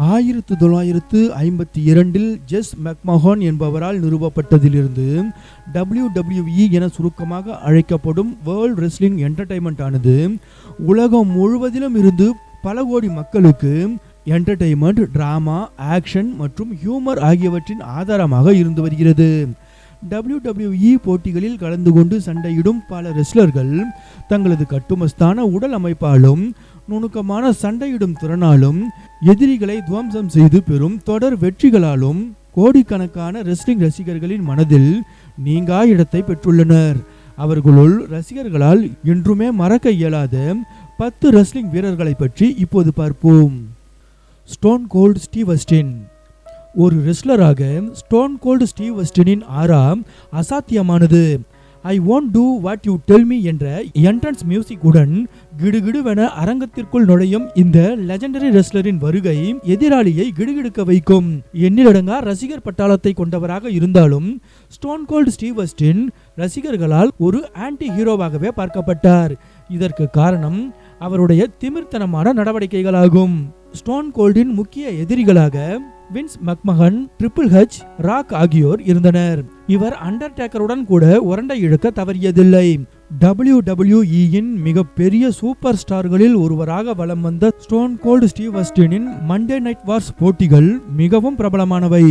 1952 ஜெஸ் McMahon என்பவரால் நிறுவப்பட்டதிலிருந்து WWE என சுருக்கமாக அழைக்கப்படும் வேர்ல்ட் ரெஸ்லிங் என்டர்டைன்மெண்ட் ஆனது உலகம் முழுவதிலும் இருந்து பல கோடி மக்களுக்கு என்டர்டைன்மெண்ட், டிராமா, ஆக்ஷன் மற்றும் ஹியூமர் ஆகியவற்றின் ஆதாரமாக இருந்து வருகிறது. WWE போட்டிகளில் கலந்து கொண்டு சண்டையிடும் பல ரெஸ்லர்கள் தங்களது கட்டுமஸ்தான உடல் அமைப்பாலும் நுணுக்கமான சண்டையிடும் திறனாலும் எதிரிகளை துவம்சம் செய்து பெறும் தொடர் வெற்றிகளாலும் கோடிக்கணக்கான ரெஸ்லிங் ரசிகர்களின் மனதில் நீங்கா இடத்தை பெற்றுள்ளனர். அவர்களுள் ரசிகர்களால் என்றுமே மறக்க இயலாத 10 ரெஸ்லிங் வீரர்களை பற்றி இப்போது பார்ப்போம். Stone Cold Steve Austin. ஒரு ரெஸ்லராக ஸ்டோன் கோல்ட் ஸ்டீவ் ஆஸ்டினின் ஆரா அசாத்தியமானது. I won't do what you tell me என்ற என்ட்ரன்ஸ் மியூசிக் உடன் கிடுகிடுவென அரங்கத்திற்குள் நுழையும் இந்த லெஜெண்டரி ரெஸ்லரின் வருகை எதிராளியை கிடுகிடுக்க வைக்கும். எண்ணிலடங்கா ரசிகர் பட்டாளத்தை கொண்டவராக இருந்தாலும் ஸ்டோன் கோல்ட் ஸ்டீவ் ஆஸ்டின் ரசிகர்களால் ஒரு ஆன்டி ஹீரோவாகவே பார்க்கப்பட்டார். இதற்கு காரணம் அவருடைய திமிர்த்தனமான நடவடிக்கைகளாகும். ஸ்டோன் கோல்டின் முக்கிய எதிரிகளாக வின்ஸ் மக்மஹன், ட்ரிபிள் ஹெச், ராக் ஆகியோர் இருந்தனர். இவர் அண்டர்டேக்கருடன் கூட உரண்டை இழுக்க தவறியதில்லை. WWE-இன் மிகப்பெரிய சூப்பர் ஸ்டார்களில் ஒருவராக வலம் வந்த ஸ்டோன் கோல்ட் ஸ்டீவ் ஆஸ்டினின் மண்டே நைட் வார்ஸ் போட்டிகள் மிகவும் பிரபலமானவை.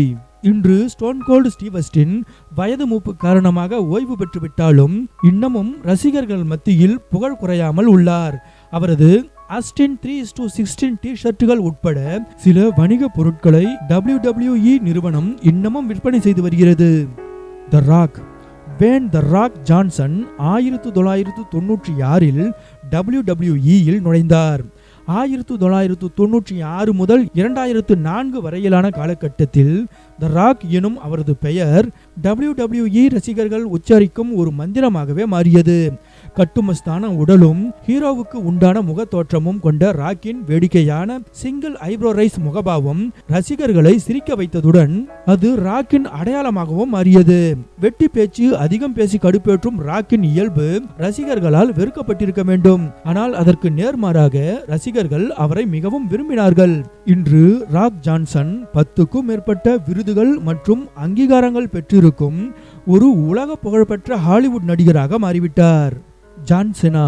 இன்று ஸ்டோன் கோல்ட் ஸ்டீவ் ஆஸ்டின் வயது மூப்பு காரணமாக ஓய்வு பெற்றுவிட்டாலும் இன்னமும் ரசிகர்கள் மத்தியில் புகழ் குறையாமல் உள்ளார். அவரது ஆஸ்டின் 3:16 டி-ஷர்ட்டுகள் உட்பட சில வணிக பொருட்களை WWE நிறுவனம் இன்னமும் விற்பனை செய்து வருகிறது. த ராக். வேன் த ராக் ஜான்சன் 1996 WWE-இல் நுழைந்தார். 1996 முதல் 2004 வரையிலான காலகட்டத்தில் த ராக் எனும் அவரது பெயர் WWE ரசிகர்கள் உச்சரிக்கும் ஒரு மந்திரமாகவே மாறியது. கட்டுமஸ்தான உடலும் ஹீரோவுக்கு உண்டான முக தோற்றமும் கொண்ட ராக்கின் வேடிக்கையான சிங்கிள் ஐப்ரோ ரைஸ் முகபாவம் ரசிகர்களை சிரிக்க வைத்ததுடன் அது ராக்கின் அடையாளமாகவும் மாறியது. வெட்டி பேச்சு அதிகம் பேசி கடுப்பேற்றும் ராக்கின் இயல்பு ரசிகர்களால் வெறுக்கப்பட்டிருக்க வேண்டும். ஆனால் அதற்கு நேர்மாறாக ரசிகர்கள் அவரை மிகவும் விரும்பினார்கள். இன்று ராக் ஜான்சன் 10க்கும் மேற்பட்ட விருதுகள் மற்றும் அங்கீகாரங்கள் பெற்றிருக்கும் ஒரு உலக புகழ்பெற்ற ஹாலிவுட் நடிகராக மாறிவிட்டார். ஜான் செனா.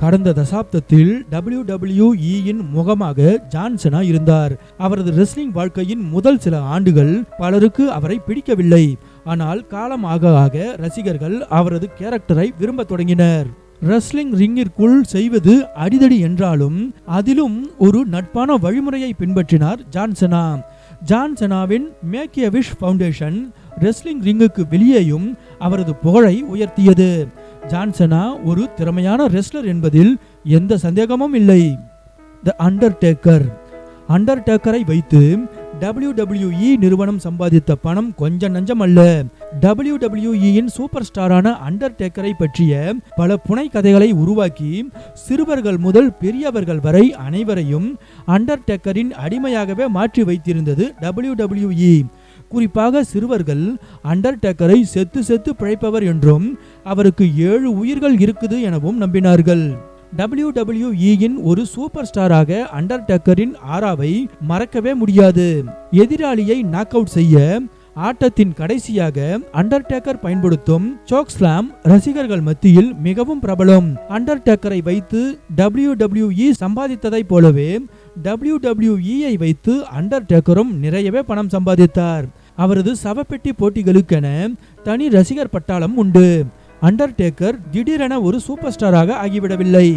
கடந்த தசாப்தத்தில் WWE-இன் முகமாக ஜான் செனா இருந்தார். அவரது ரெஸ்லிங் வாழ்க்கையின் முதல் சில ஆண்டுகள் பலருக்கு அவரை பிடிக்கவில்லை. ஆனால் காலம் ஆக ஆக ரசிகர்கள் அவரது கேரக்டரை விரும்ப தொடங்கினர். ரெஸ்லிங் ரிங்கிற்குள் செய்வது அடிதடி என்றாலும் அதிலும் ஒரு நட்பான வழிமுறையை பின்பற்றினார் ஜான் செனா. ஜான் செனாவின் Make A Wish Foundation wrestling ரிங்குக்கு வெளியேயும் அவரது புகழை உயர்த்தியது. ஜான் செனா ஒரு திறமையான ரெஸ்லர் என்பதில் எந்த சந்தேகமும் இல்லை. த அண்டர்டேக்கர். அண்டர்டேக்கரை வைத்து WWE நிறுவனம் சம்பாதித்த பணம் கொஞ்சம் நஞ்சம் அல்ல. WWE-இன் சூப்பர் ஸ்டாரான அண்டர்டேக்கரை பற்றிய பல புனை கதைகளை உருவாக்கி சிறுவர்கள் முதல் பெரியவர்கள் வரை அனைவரையும் அண்டர்டேக்கரின் அடிமையாகவே மாற்றி வைத்திருந்தது WWE. குறிப்பாக சிறுவர்கள் அண்டர்டேக்கரை செத்து செத்து பிழைப்பவர் என்றும் அவருக்கு 7 உயிர்கள் இருக்குது எனவும் நம்பினார்கள். WWE-இன் ஒரு சூப்பர் ஸ்டாராக அண்டர்டேக்கரின் ஆராவை மறக்கவே முடியாது. எதிராளியை நாக் அவுட் செய்ய ஆட்டத்தின் கடைசியாக அண்டர்டேக்கர் பயன்படுத்தும் சோக் ஸ்லாம் ரசிகர்கள் மத்தியில் மிகவும் பிரபலம். அண்டர்டேக்கரை வைத்து WWE சம்பாதித்ததை போலவே WWE-ஐ வைத்து அண்டர்டேக்கரும் நிறையவே பணம் சம்பாதித்தார். அவரது சவப்பெட்டி போட்டிகளுக்கென தனி ரசிகர் பட்டாளம் உண்டு. அண்டர்டேக்கர் திடீரென ஒரு சூப்பர் ஸ்டாராக ஆகிவிடவில்லை.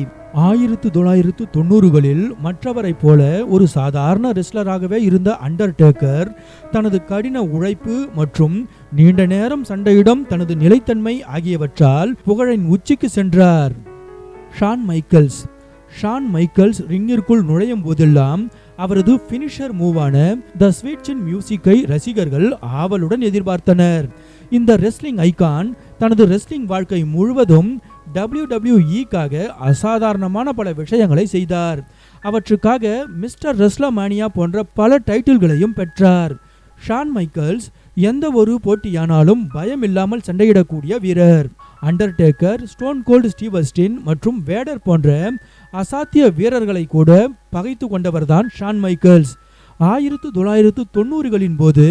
1990களில் மற்றவரை போல ஒரு சாதாரண ரெஸ்லராகவே இருந்த அண்டர்டேக்கர் தனது கடின உழைப்பு மற்றும் நீண்ட நேரம் சண்டையிடம் தனது நிலைத்தன்மை ஆகியவற்றால் புகழின் உச்சிக்கு சென்றார். Shawn Michaels. ஷான் மைக்கேல்ஸ் ரிங்கிற்குள் நுழையும் போதெல்லாம் அவரது பினிஷர் மூவான த ஸ்வீட்சின் மியூசிக்கை ரசிகர்கள் ஆவலுடன் எதிர்பார்த்தனர். இந்த ரெஸ்லிங் ஐகான் தனது ரெஸ்லிங் வாழ்க்கை முழுவதும் WWE-க்காக அசாதாரணமான பல விஷயங்களை செய்தார். அவற்றுக்காக மிஸ்டர் ரெஸ்லமானியா போன்ற பல டைட்டில்களையும் பெற்றார். ஷான் மைக்கேல்ஸ் எந்த ஒரு போட்டியானாலும் பயம் இல்லாமல் சண்டையிடக்கூடிய வீரர். Undertaker, Stone Cold Steve Austin மற்றும் வேடர் போன்ற அசாத்திய வீரர்களை கூட பகைத்து கொண்டவர்தான் ஷான் மைக்கேல்ஸ். 1990களின் போது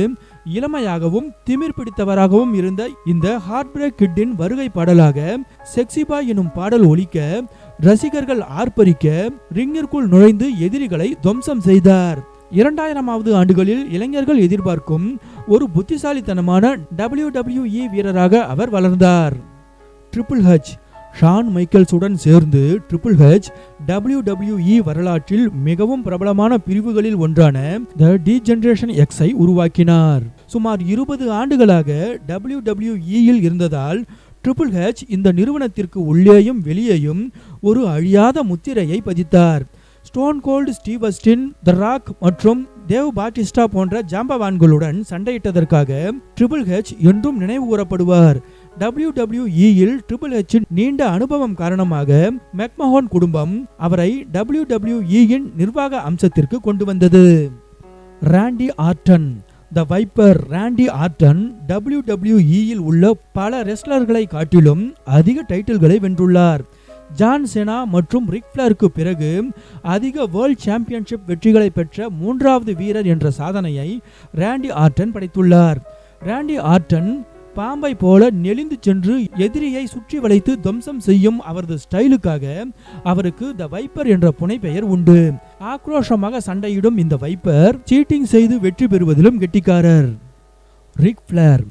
இளமையாகவும் திமிர் பிடித்தவராகவும் இருந்த இந்த ஹார்ட் பிரேக் கிட்டின் வருகை பாடலாக செக்ஸி பாய் எனும் பாடல் ஒலிக்க ரசிகர்கள் ஆர்ப்பரிக்க ரிங்கிற்குள் நுழைந்து எதிரிகளை துவம்சம் செய்தார். 2000வது ஆண்டுகளில் இளைஞர்கள் எதிர்பார்க்கும் ஒரு புத்திசாலித்தனமான WWE வீரராக அவர் வளர்ந்தார். ட்ரிபிள் ஹெச் ஷான் மைக்கேல்ஸுடன் சேர்ந்து ட்ரிபிள் ஹெச் WWE வரலாற்றில் மிகவும் பிரபலமான பிரிவுகளில் ஒன்றான தி டிஜெனரேஷன் எக்ஸை உருவாக்கினார். சுமார் 20 ஆண்டுகளாக WWE-யில் இருந்ததால் ட்ரிபிள் ஹெச் இந்த நிறுவனத்திற்கு உள்ளேயும் வெளியேயும் ஒரு அழியாத முத்திரையை பதித்தார். ஸ்டோன் கோல்டு ஸ்டீவ் ஆஸ்டின், தி ராக் மற்றும் தேவ் பாட்டிஸ்டா போன்ற ஜாம்பவான்களுடன் சண்டையிட்டதற்காக ட்ரிபிள் ஹெச் என்றும் நினைவு கூறப்படுவார். WWE-யில் ட்ரிபிள் ஹெச்சின் நீண்ட அனுபவம் காரணமாக மெக்மஹோன் குடும்பம் அவரை WWE-யின் நிர்வாக அம்சத்திற்கு கொண்டு வந்தது. ராண்டி ஆர்டன் த வைப்பர் ராண்டி ஆர்டன் WWE-யில் உள்ள பல ரெஸ்லர்களை காட்டிலும் அதிக டைட்டில்களை வென்றுள்ளார். ஜான் செனா மற்றும் ரிக் ஃப்ளருக்கு பிறகு அதிக வேர்ல்ட் சாம்பியன்ஷிப் வெற்றிகளை பெற்ற 3வது வீரர் என்ற சாதனையை ராண்டி ஆர்டன் படைத்துள்ளார். ராண்டி ஆர்டன் பாம்பை போல நெளிந்து சென்று எதிரியை சுற்றி வளைத்து துவம்சம் செய்யும் அவரது ஸ்டைலுக்காக அவருக்கு த வைப்பர் என்ற புனைப்பெயர் உண்டு. ஆக்ரோஷமாக சண்டையிடும் இந்த வைப்பர் சீட்டிங் செய்து வெற்றி பெறுவதிலும் கெட்டிக்காரர். ரிக் ஃப்ளேர்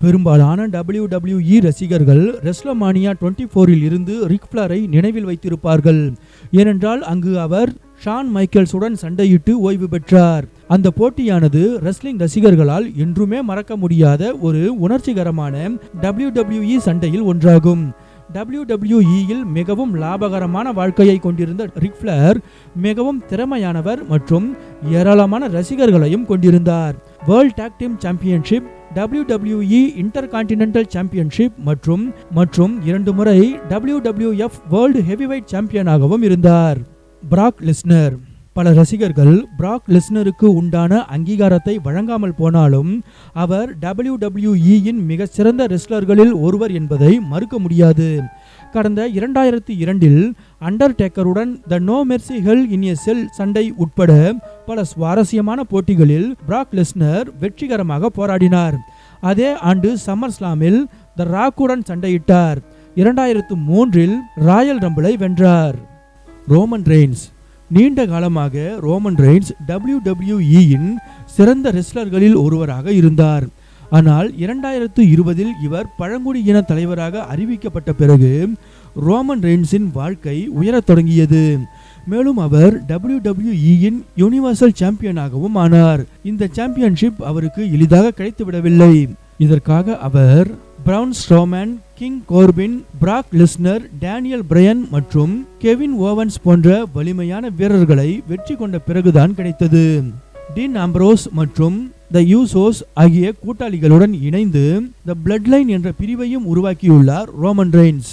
பெரும்பாலான WWE ரசிகர்கள் ரெஸ்லமானியா 24இல் இருந்து ரிக் ஃப்ளேரை நினைவில் வைத்திருப்பார்கள். ஏனென்றால் அங்கு அவர் ஷான் மைக்கேல்ஸுடன் சண்டையிட்டு ஓய்வு பெற்றார். அந்த போட்டியானது ரெஸ்லிங் ரசிகர்களால் என்றுமே மறக்க முடியாத ஒரு உணர்ச்சிகரமான WWE சண்டையில் ஒன்றாகும். WWE-யில் மிகவும் லாபகரமான வாழ்க்கையை கொண்டிருந்த ரிக் ஃப்ளேர் மிகவும் திறமையானவர் மற்றும் ஏராளமான ரசிகர்களையும் கொண்டிருந்தார். World talk team championship, WWE inter continental championship மற்றும் 2 முறை WWF வேர்ல்டு ஹெவிவெயிட் சாம்பியனாகவும் இருந்தார். பிராக் லெஸ்னர் பல ரசிகர்கள் பிராக் லெஸ்னருக்கு உண்டான அங்கீகாரத்தை வழங்காமல் போனாலும் அவர் WWE-யின் மிக சிறந்த ரெஸ்லர்களில் ஒருவர் என்பதை மறுக்க முடியாது. கடந்த 2002இல் அண்டர்டேக்கருடன் த நோ மெர்சி ஹெல் இன் எ செல் சண்டை உட்பட பல சுவாரஸ்யமான போட்டிகளில் பிராக் லெஸ்னர் வெற்றிகரமாக போராடினார். அதே ஆண்டு சம்மர் ஸ்லாமில் த ராக்குடன் சண்டையிட்டார். 2003இல் ராயல் ரம்பிளை வென்றார். ரோமன் ரெய்ன்ஸ் நீண்ட காலமாக ரோமன் ரெய்ன்ஸ் WWE-யின் சிறந்த ரெஸ்லர்களில் ஒருவராக இருந்தார். ஆனால் 2020இல் இவர் பழங்குடியின தலைவராக அறிவிக்கப்பட்ட பிறகு ரோமன் ரெய்ன்ஸின் வாழ்க்கை உயரத் தொடங்கியது. மேலும் அவர் WWE-யின் யூனிவர்சல் சாம்பியனாகவும் ஆனார். இந்த சாம்பியன்ஷிப் அவருக்கு எளிதாக கிடைத்துவிடவில்லை. இதற்காக அவர் Braun Strowman, King Corbin, Brock Lesnar, Daniel Bryan மற்றும் கெவின் ஓவன்ஸ் போன்ற வலிமையான வீரர்களை வெற்றி கொண்ட பிறகுதான் கிடைத்தது. டீன் ஆம்ப்ரோஸ் மற்றும் த யூசோஸ் ஆகிய கூட்டாளிகளுடன் இணைந்து த பிளட் லைன் என்ற பிரிவையும் உருவாக்கியுள்ளார் ரோமன் ரெய்ன்ஸ்.